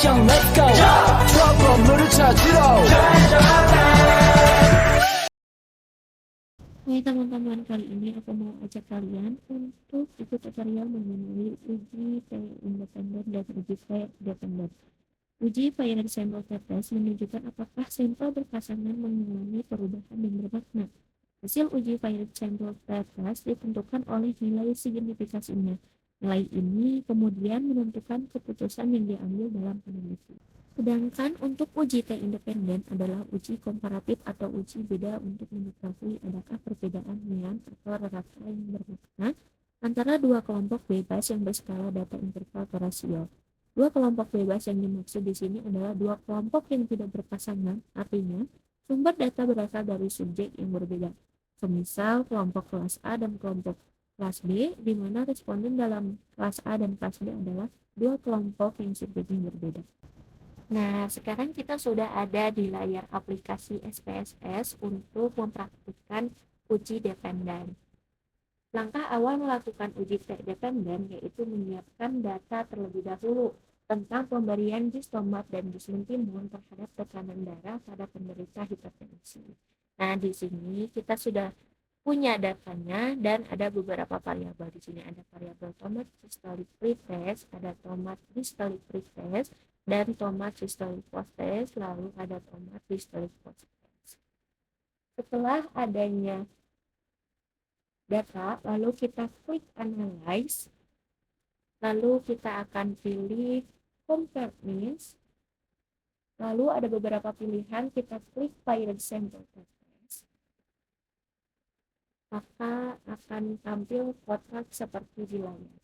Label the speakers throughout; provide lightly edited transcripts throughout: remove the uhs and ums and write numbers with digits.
Speaker 1: 미션 let's go 트러블을 찾으러
Speaker 2: Hai teman-teman, kali ini aku mau ajak kalian untuk ikut tutorial mengenai uji P independen dan uji P dependen. Uji Paired Sample Test menunjukkan apakah sampel berpasangan mengalami perubahan yang bermakna. Hasil uji Paired Sample Test ditentukan oleh nilai signifikasinya. Nilai ini kemudian menentukan keputusan yang diambil dalam penelitian. Sedangkan untuk uji T independen adalah uji komparatif atau uji beda untuk mengetahui adakah perbedaan nilai atau rata yang bermakna antara dua kelompok bebas yang berskala data interval atau rasio. Dua kelompok bebas yang dimaksud di sini adalah dua kelompok yang tidak berpasangan, artinya sumber data berasal dari subjek yang berbeda. Semisal kelompok kelas A dan kelompok kelas B, di mana responden dalam kelas A dan kelas B adalah dua kelompok yang subjeknya berbeda. Nah, sekarang kita sudah ada di layar aplikasi SPSS untuk mempraktikkan uji dependen. Langkah awal melakukan uji dependen yaitu menyiapkan data terlebih dahulu tentang pemberian jus tomat dan jus mentimun terhadap tekanan darah pada penderita hipertensi. Nah, di sini kita sudah punya datanya dan ada beberapa variabel. Di sini ada variabel tomat systolic pretest, ada tomat diastolic pretest, dan tomat systolic post-test, lalu ada tomat diastolic post-test. Setelah adanya data, lalu kita klik analyze, lalu kita akan pilih compare means, lalu ada beberapa pilihan, kita klik paired sample test, maka akan tampil kotak seperti di layar.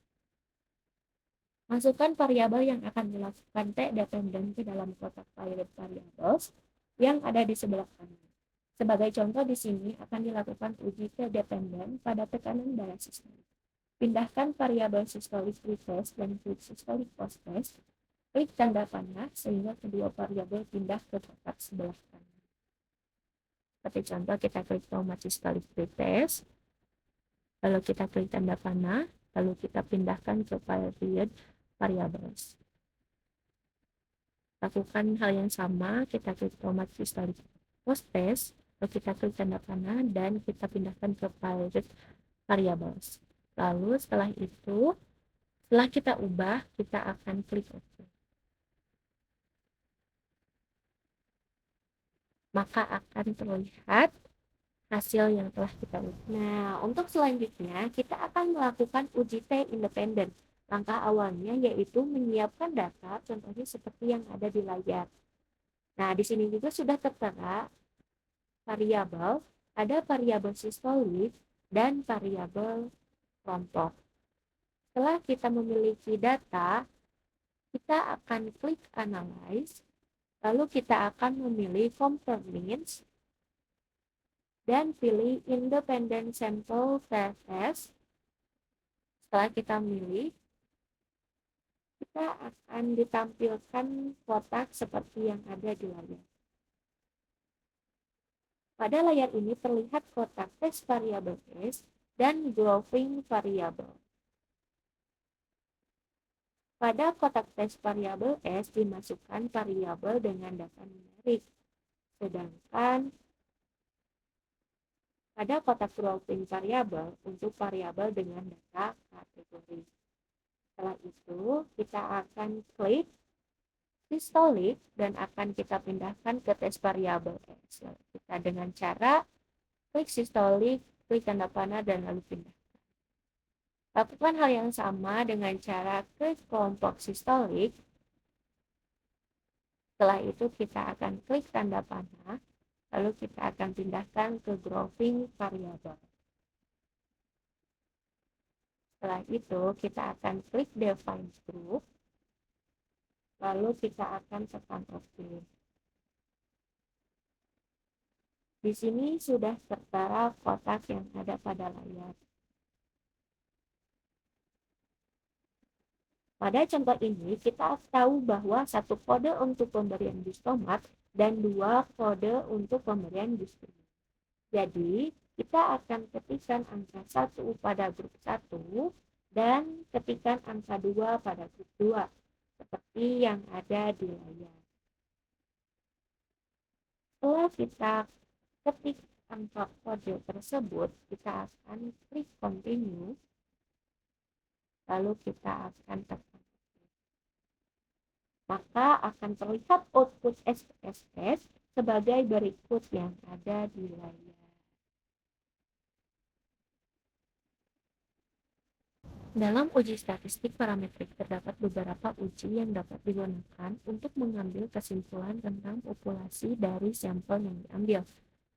Speaker 2: Masukkan variabel yang akan dilakukan T dependen ke dalam kotak paired variables yang ada di sebelah kanan. Sebagai contoh di sini akan dilakukan uji T dependen pada tekanan darah sistolik. Pindahkan variabel systolic pretest dan klik systolic post-test. Klik tanda panah sehingga kedua variabel pindah ke kotak sebelah kanan. Seperti contoh kita klik tomat systolic pretest, lalu kita klik tanda panah, lalu kita pindahkan ke paired variables. Lakukan hal yang sama, kita klik tomat systolic post-test, lalu kita klik tanda panah dan kita pindahkan ke paired variables. Lalu setelah itu, setelah kita ubah, kita akan klik OK. Maka akan terlihat hasil yang telah kita ubah. Nah, untuk selanjutnya kita akan melakukan uji T independen. Langkah awalnya yaitu menyiapkan data, contohnya seperti yang ada di layar. Nah, di sini juga sudah tertera variabel, ada variabel sistolik dan variabel kelompok. Setelah kita memiliki data, kita akan klik analyze, lalu kita akan memilih compare means dan pilih independent sample test. Setelah kita memilih, kita akan ditampilkan kotak seperti yang ada di layar. Pada layar ini terlihat kotak test variabel S dan grouping variabel. Pada kotak test variabel S dimasukkan variabel dengan data numerik, sedangkan pada kotak grouping variabel untuk variabel dengan data kategori. Setelah itu, kita akan klik systolic dan akan kita pindahkan ke tes variabel S. Kita dengan cara klik systolic, klik tanda panah dan lalu pindah. Lakukan hal yang sama dengan cara klik kelompok systolic. Setelah itu kita akan klik tanda panah, lalu kita akan pindahkan ke grouping variabel. Setelah itu kita akan klik define group, lalu kita akan tekan OK. Di sini sudah tertera kotak yang ada pada layar. Pada contoh ini kita tahu bahwa satu kode untuk pemberian jus tomat dan dua kode untuk pemberian jus mentimun. Jadi kita akan ketikkan angka 1 pada grup 1 dan ketikkan angka 2 pada grup 2. Seperti seperti yang ada di layar. Setelah kita ketik angka kode tersebut, kita akan klik continue, lalu kita akan tekan. Maka akan terlihat output SPSS sebagai berikut yang ada di layar. Dalam uji statistik parametrik terdapat beberapa uji yang dapat digunakan untuk mengambil kesimpulan tentang populasi dari sampel yang diambil.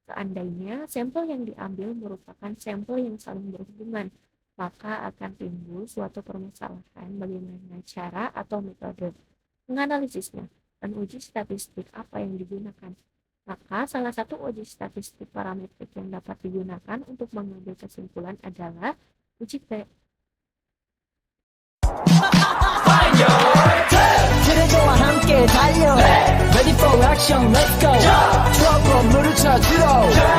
Speaker 2: Seandainya sampel yang diambil merupakan sampel yang saling berhubungan, maka akan timbul suatu permasalahan bagaimana cara atau metode menganalisisnya dan uji statistik apa yang digunakan. Maka salah satu uji statistik parametrik yang dapat digunakan untuk mengambil kesimpulan adalah uji P.
Speaker 1: 그대와 함께 달려 Ready for action, let's go 트러블 물을 찾으러